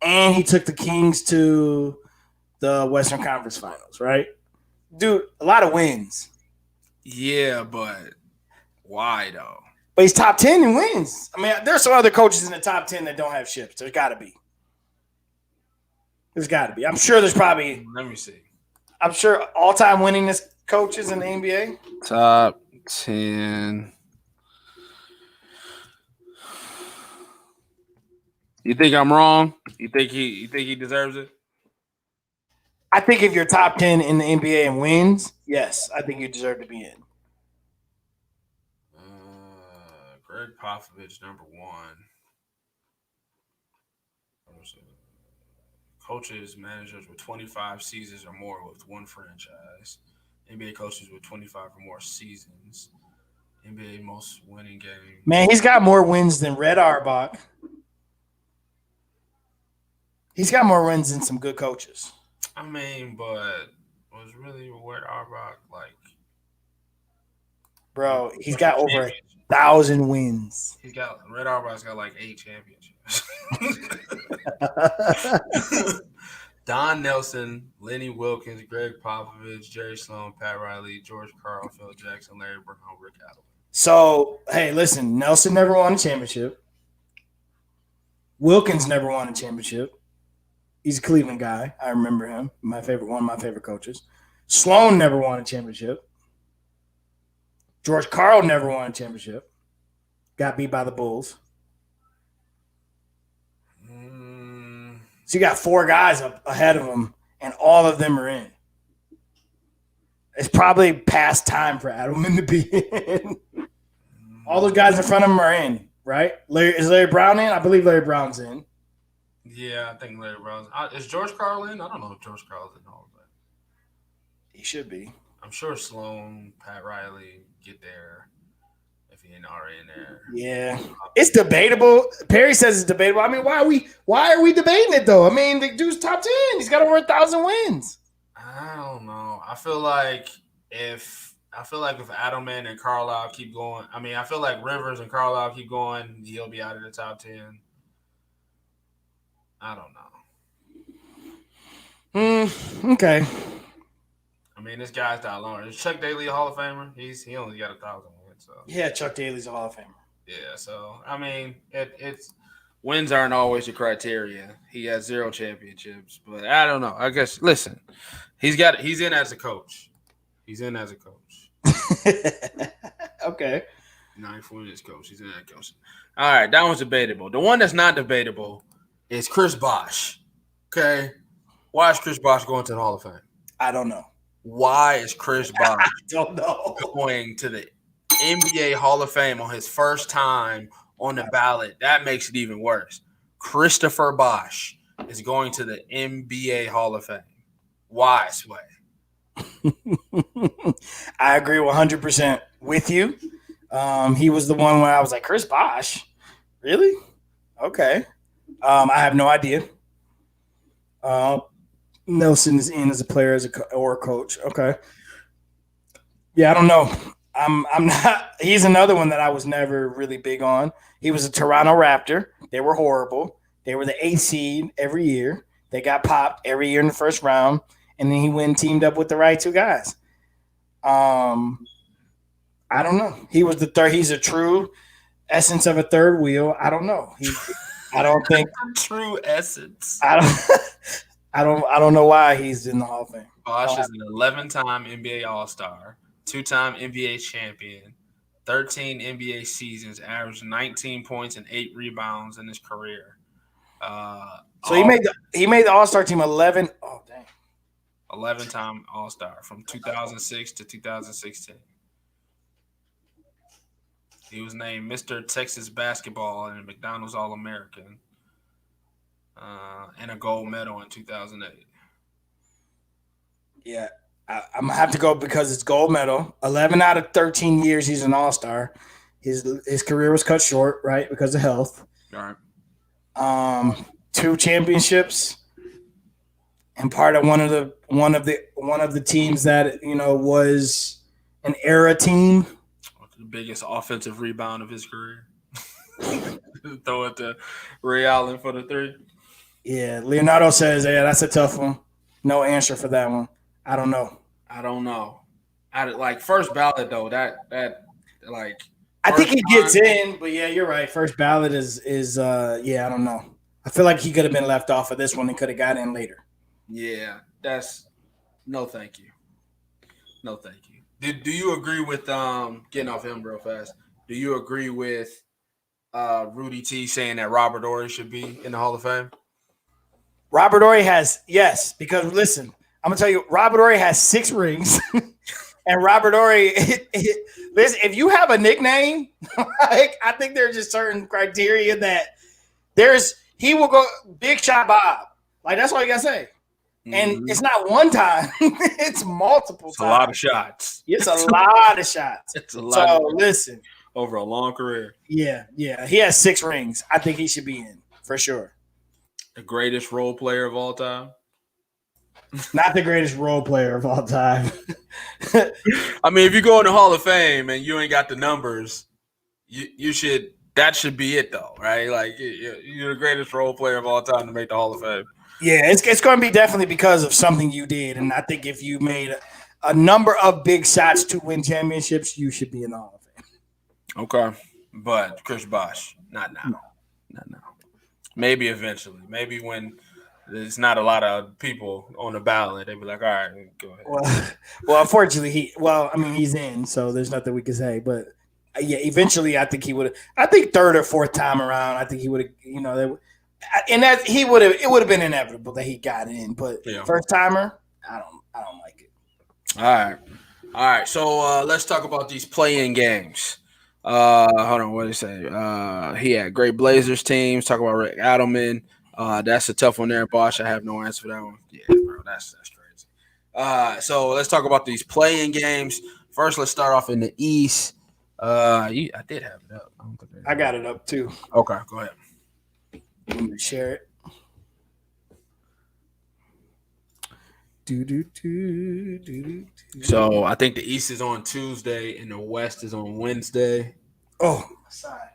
and he took the Kings to the Western Conference Finals, right? Dude, a lot of wins. Yeah, but why though? But he's top 10 in wins. I mean, there's some other coaches in the top 10 that don't have ships. There's got to be. I'm sure there's probably. Let me see. I'm sure all-time winningest coaches in the NBA. Top 10. You think I'm wrong? You think he deserves it? I think if you're top 10 in the NBA and wins, yes, I think you deserve to be in. Greg Popovich, number 1. Coaches, managers with 25 seasons or more with one franchise. NBA coaches with 25 or more seasons. NBA most winning game. Man, he's got more wins than Red Auerbach. He's got more wins than some good coaches. I mean, but was really Red Auerbach like? Bro, he's got over 1,000 wins. Red Auerbach's got like 8 championships. Don Nelson, Lenny Wilkins, Greg Popovich, Jerry Sloan, Pat Riley, George Karl, Phil Jackson, Larry Brown, Rick Adelman. So, hey, listen, Nelson never won a championship. Wilkins never won a championship. He's a Cleveland guy. I remember him. One of my favorite coaches. Sloan never won a championship. George Karl never won a championship. Got beat by the Bulls. So you got 4 guys up ahead of him, and all of them are in. It's probably past time for Adelman to be in. All those guys in front of him are in, right? Is Larry Brown in? I believe Larry Brown's in. Yeah, I think Larry Brown's. Is George Karl in? I don't know if George Karl's in all of that. He should be. I'm sure Sloan, Pat Riley get there if he ain't already in there. Yeah, it's debatable. Perry says it's debatable. I mean, why are we debating it though? I mean, the dude's top 10. He's got over 1,000 wins. I don't know. I feel like if I feel like if Adelman and Carlisle keep going, I feel like Rivers and Carlisle keep going, he'll be out of the top 10. I don't know. Okay. This guy's not long. Is Chuck Daly a Hall of Famer? He only got 1,000 wins. So Yeah, Chuck Daly's a Hall of Famer. yeah. So it's wins aren't always the criteria. He has 0 championships, but I don't know. I guess listen, he's in as a coach. He's in as a coach. Okay. 9th win as coach. He's in that coach. All right, that one's debatable. The one that's not debatable is Chris Bosh. Okay, why is Chris Bosh going to the Hall of Fame? I don't know. Why is Chris Bosh don't know. going to the NBA Hall of Fame on his first time on the ballot? That makes it even worse. Christopher Bosh is going to the NBA Hall of Fame. Why, Sway? I agree 100% with you. He was the one where I was like, Chris Bosh? Really? Okay. I have no idea. Nelson is in as a player or a coach. Okay. Yeah, I don't know. I'm not. He's another one that I was never really big on. He was a Toronto Raptor. They were horrible. They were the 8th seed every year. They got popped every year in the first round, and then he went and teamed up with the right 2 guys. I don't know. He was the third. He's a true essence of a third wheel. I don't know. I don't think true essence. I don't know why he's in the Hall of Fame. Bosh is an 11-time NBA All-Star, 2-time NBA champion, 13 NBA seasons, averaged 19 points and 8 rebounds in his career. So he made the All-Star team 11. Oh dang. 11-time All-Star from 2006 to 2016. He was named Mr. Texas Basketball and a McDonald's All-American. And a gold medal in 2008. Yeah, I'm going to have to go because it's gold medal. 11 out of 13 years he's an all-star. His career was cut short, right, because of health. All right. 2 championships and part of one of the teams that, was an era team. The biggest offensive rebound of his career. Throw it to Ray Allen for the 3. Yeah, Leonardo says, yeah, that's a tough one. No answer for that one. I don't know. First ballot though. That I think he gets in, but yeah, you're right. First ballot is I don't know. I feel like he could have been left off of this one and could have got in later. Yeah, that's no, thank you. No, thank you. Do you agree with getting off him real fast? Do you agree with Rudy T saying that Robert Horry should be in the Hall of Fame? Robert Horry yes, because listen, I'm gonna tell you, Robert Horry has 6 rings, and Robert Horry, listen, if you have a nickname, I think there's just certain criteria that he will go Big Shot Bob, that's all you gotta say, and it's not one time, it's multiple times. A lot of shots. It's a lot of shots. It's a lot. So listen, over a long career. Yeah, he has 6 rings. I think he should be in for sure. The greatest role player of all time? Not the greatest role player of all time. If you go in the Hall of Fame and you ain't got the numbers, you should. That should be it, though, right? You're the greatest role player of all time to make the Hall of Fame. Yeah, it's going to be definitely because of something you did, and I think if you made a number of big shots to win championships, you should be in the Hall of Fame. Okay, but Chris Bosh, not now. Not now. Maybe eventually. Maybe when there's not a lot of people on the ballot, they'd be like, all right, go ahead. Well, unfortunately, he's in, so there's nothing we can say. But, yeah, eventually I think he would have – I think 3rd or 4th time around, I think he would have and that it would have been inevitable that he got in. But first timer, I don't like it. All right. So let's talk about these play-in games. Hold on, what did he say? He had great Blazers teams. Talk about Rick Adelman. That's a tough one there, Bosh. I have no answer for that one. Yeah, bro, that's crazy. So let's talk about these play-in games. First, let's start off in the East. I did have it up. I got it up too. Okay, go ahead. Let me share it. So I think the East is on Tuesday and the West is on Wednesday. Oh, sorry.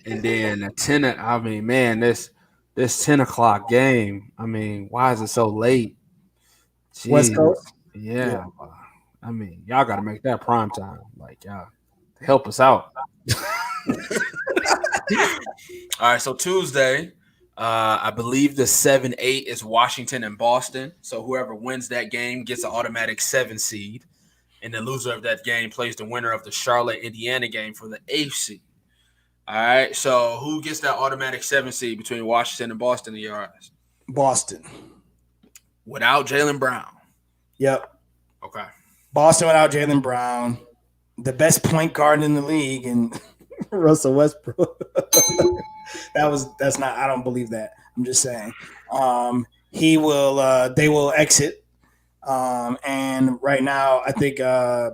And then at 10, I mean, man, this 10 o'clock game. I mean, why is it so late? West Jeez. Coast. Yeah. I mean, y'all got to make that prime time. Like, y'all help us out. All right. So Tuesday, I believe the 7-8 is Washington and Boston. So whoever wins that game gets an automatic 7 seed. And the loser of that game plays the winner of the Charlotte-Indiana game for the 8th seed. All right. So who gets that automatic 7 seed between Washington and Boston in your eyes? Boston. Without Jaylen Brown. Yep. Okay. Boston without Jaylen Brown. The best point guard in the league, and Russell Westbrook. That's not. I don't believe that. I'm just saying. He will. They will exit. And right now, I think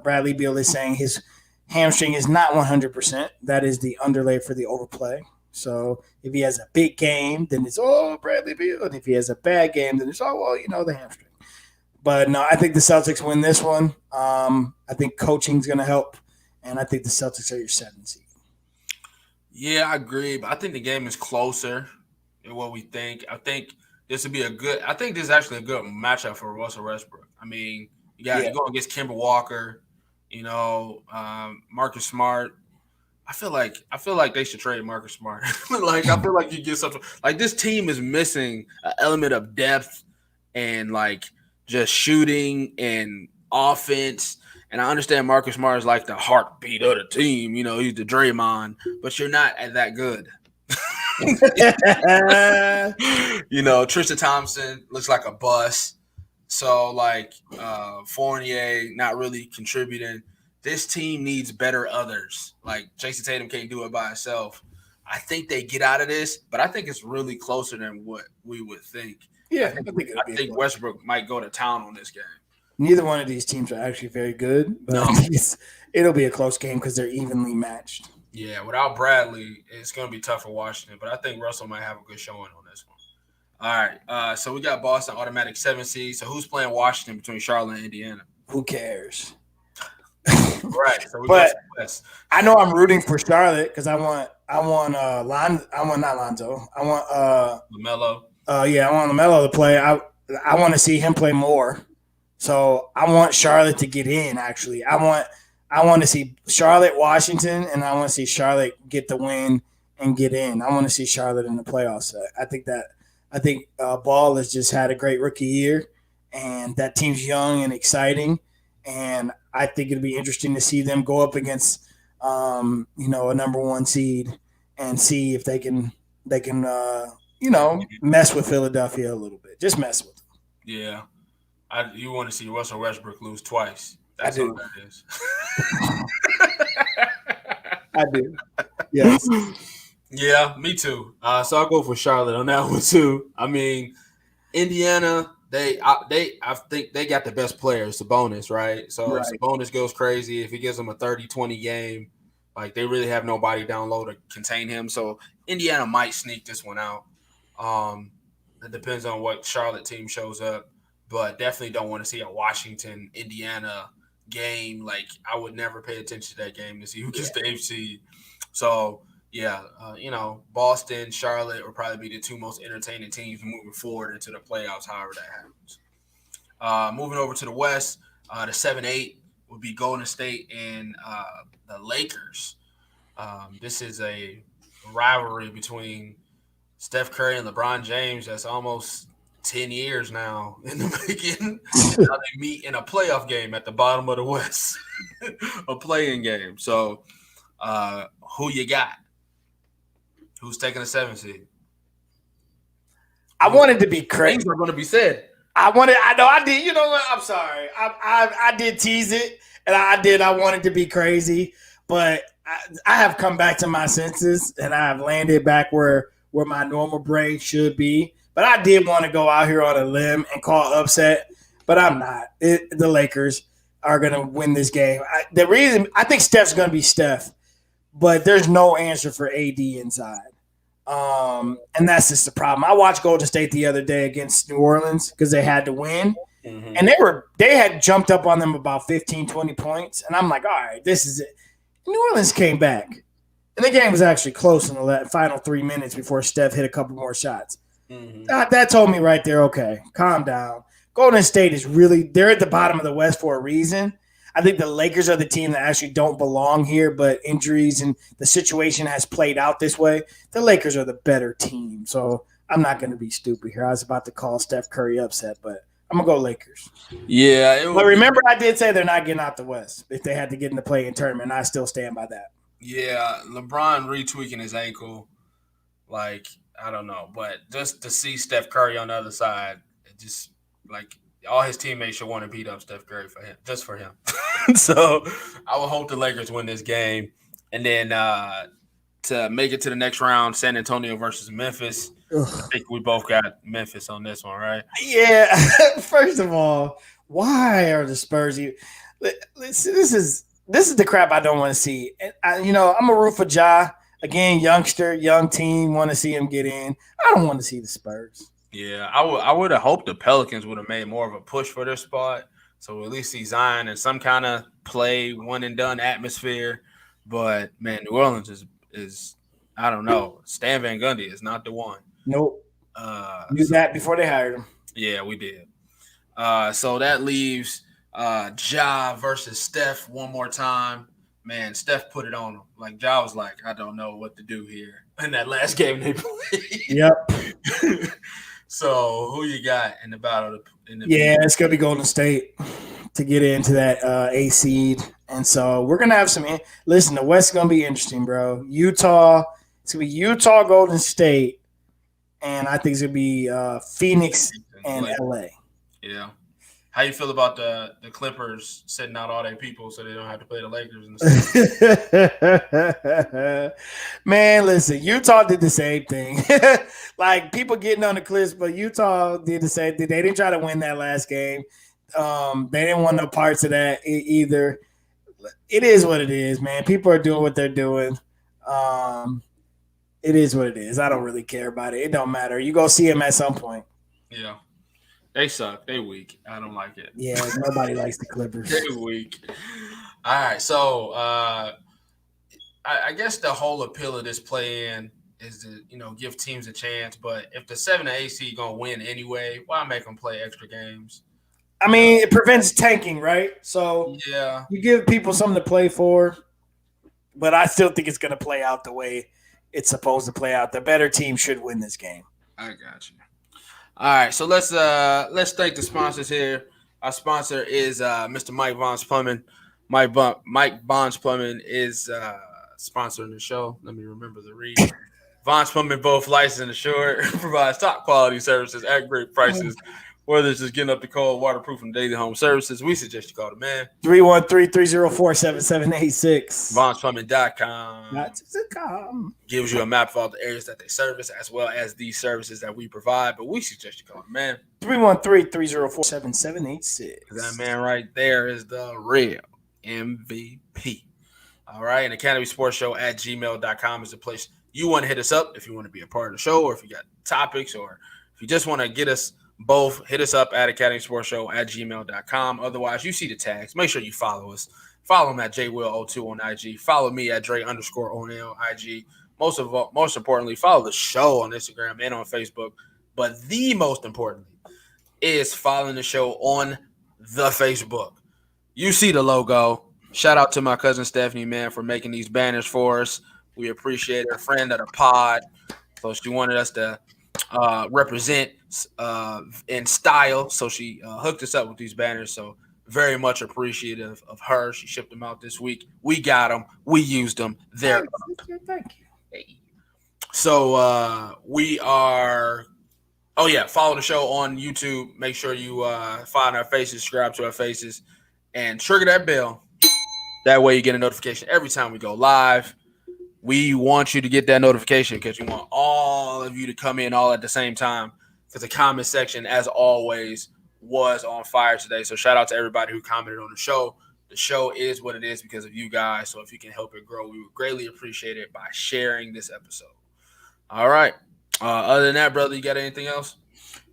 Bradley Beal is saying his hamstring is not 100%. That is the underlay for the overplay. So if he has a big game, then it's Bradley Beal. And if he has a bad game, then it's the hamstring. But no, I think the Celtics win this one. I think coaching's going to help, and I think the Celtics are your 7 seed. Yeah, I agree, but I think the game is closer than what we think. I think this would be I think this is actually a good matchup for Russell Westbrook. I mean, you're going against Kemba Walker, Marcus Smart. I feel like they should trade Marcus Smart. I feel like you get something like this team is missing an element of depth and just shooting and offense. And I understand Marcus Smart is like the heartbeat of the team. He's the Draymond, but you're not that good. Tristan Thompson looks like a bust. So Fournier not really contributing. This team needs better others. Like Jason Tatum can't do it by himself. I think they get out of this, but I think it's really closer than what we would think. Yeah, I think Westbrook might go to town on this game. Neither one of these teams are actually very good, but it'll be a close game because they're evenly matched. Yeah, without Bradley, it's going to be tough for Washington, but I think Russell might have a good showing on this one. All right, so we got Boston automatic 7 seed. So who's playing Washington between Charlotte and Indiana? Who cares? Right. So but I know I'm rooting for Charlotte because I want not Lonzo. I want LaMelo. I want LaMelo to play. I want to see him play more. So I want Charlotte to get in. Actually, I want to see Charlotte, Washington, and I want to see Charlotte get the win and get in. I want to see Charlotte in the playoffs. I think Ball has just had a great rookie year, and that team's young and exciting. And I think it'd be interesting to see them go up against, a number 1 seed and see if they can mess with Philadelphia a little bit. Just mess with them. Yeah. You want to see Russell Westbrook lose twice. That's all that is. I do. Yes. Yeah, me too. So I'll go for Charlotte on that one too. I mean, Indiana, I think they got the best players, Sabonis, right? So if Sabonis goes crazy, if he gives them a 30-20 game, they really have nobody down low to contain him. So Indiana might sneak this one out. It depends on what Charlotte team shows up. But definitely don't want to see a Washington-Indiana game. I would never pay attention to that game to see who gets the 8th seed. So, Boston, Charlotte will probably be the 2 most entertaining teams moving forward into the playoffs, however that happens. Moving over to the West, the 7-8 would be Golden State and the Lakers. This is a rivalry between Steph Curry and LeBron James that's almost 10 years now in the making. Now they meet in a playoff game at the bottom of the West, a playing game. So, who you got? Who's taking the 7 seed? I wanted to be crazy. Things are going to be said. I did. You know what? I'm sorry. I did tease it, and I wanted to be crazy, but I have come back to my senses, and I have landed back where my normal brain should be. But I did want to go out here on a limb and call upset, but I'm not. The Lakers are going to win this game. I think Steph's going to be Steph, but there's no answer for AD inside. And that's just the problem. I watched Golden State the other day against New Orleans because they had to win. Mm-hmm. And they had jumped up on them about 15, 20 points. And I'm like, all right, this is it. New Orleans came back. And the game was actually close in the final 3 minutes before Steph hit a couple more shots. Mm-hmm. That told me right there, okay, calm down. Golden State is they're at the bottom of the West for a reason. I think the Lakers are the team that actually don't belong here, but injuries and the situation has played out this way. The Lakers are the better team. So I'm not going to be stupid here. I was about to call Steph Curry upset, but I'm going to go Lakers. Yeah. But remember, I did say they're not getting out the West if they had to get in the play-in tournament. I still stand by that. Yeah, LeBron retweaking his ankle, like, I don't know. But just to see Steph Curry on the other side, it just, like, all his teammates should want to beat up Steph Curry for him, just for him. So I will hope the Lakers win this game. And then to make it to the next round, San Antonio versus Memphis. Ugh. I think we both got Memphis on this one, right? Yeah. First of all, why are the Spurs? This is the crap I don't want to see. And I'm a root for Ja. Again, youngster, young team, want to see him get in. I don't want to see the Spurs. Yeah, I would have hoped the Pelicans would have made more of a push for their spot. So at least see Zion in some kind of play, one and done atmosphere. But man, New Orleans is I don't know. Stan Van Gundy is not the one. Nope. Knew that before they hired him. Yeah, we did. So that leaves Ja versus Steph one more time. Man, Steph put it on him. Like, Ja was like, I don't know what to do here in that last game they played. Yep. So who you got in the battle? It's going to be Golden State to get into that A seed. And so we're going to have some – listen, the West is going to be interesting, bro. Utah – it's going to be Utah, Golden State, and I think it's going to be Phoenix and L.A. Yeah. How you feel about the Clippers sitting out all their people so they don't have to play the Lakers in the Man, listen, Utah did the same thing. Like, people getting on the Clips, but Utah did the same thing. They didn't try to win that last game. They didn't want no parts of that either. It is what it is, man. People are doing what they're doing. It is what it is. I don't really care about it. It don't matter. You go see them at some point. Yeah. They suck. They weak. I don't like it. Yeah, nobody likes the Clippers. They weak. All right, so I guess the whole appeal of this play-in is to give teams a chance. But if the 7 to 8 seed gonna win anyway, why make them play extra games? I mean, it prevents tanking, right? So yeah, you give people something to play for. But I still think it's gonna play out the way it's supposed to play out. The better team should win this game. I got you. All right, so let's thank the sponsors here. Our sponsor is Mr. Mike Bonds Plumbing. Mike Bonds Plumbing is sponsoring the show. Let me remember the read. Bonds Plumbing, both licensed and assured, provides top quality services at great prices. Whether it's just getting up the cold, waterproof, and daily home services, we suggest you call the man. 313-304-7786. BondsPlumbing.com. Gives you a map of all the areas that they service, as well as these services that we provide. But we suggest you call the man. 313-304-7786. That man right there is the real MVP. All right. And Academy Sports Show at gmail.com is the place you want to hit us up if you want to be a part of the show, or if you got topics, or if you just want to get us both, hit us up at Academy Sports Show at gmail.com. Otherwise, you see the tags. Make sure you follow us. Follow him at JWill02 on IG. Follow me at Dre_on IG. Most importantly, follow the show on Instagram and on Facebook. But the most importantly is following the show on the Facebook. You see the logo. Shout out to my cousin Stephanie, man, for making these banners for us. We appreciate her. Friend of the pod. So she wanted us to represent in style. So she hooked us up with these banners. So very much appreciative of her. She shipped them out this week. We got them. We used them. They're up. Thank you. So we are – oh, yeah, follow the show on YouTube. Make sure you find our faces, subscribe to our faces, and trigger that bell. That way you get a notification every time we go live. We want you to get that notification because we want all of you to come in all at the same time, because the comment section, as always, was on fire today. So shout out to everybody who commented on the show. The show is what it is because of you guys. So if you can help it grow, we would greatly appreciate it by sharing this episode. All right. Other than that, brother, you got anything else?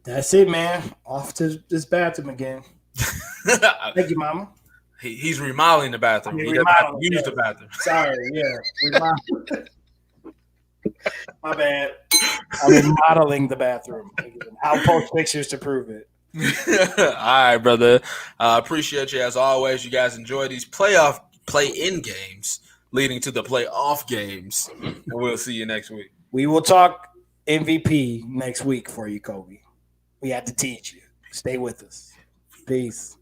That's it, man. Off to this bathroom again. Thank you, Mama. He's remodeling the bathroom. He doesn't have to Remodeling. use Yeah. the bathroom. Sorry, yeah. Remodeling. My bad. I'm remodeling the bathroom. I'll post pictures to prove it. All right, brother. Appreciate you as always. You guys enjoy these play-in games leading to the playoff games. And we'll see you next week. We will talk MVP next week for you, Kobe. We have to teach you. Stay with us. Peace.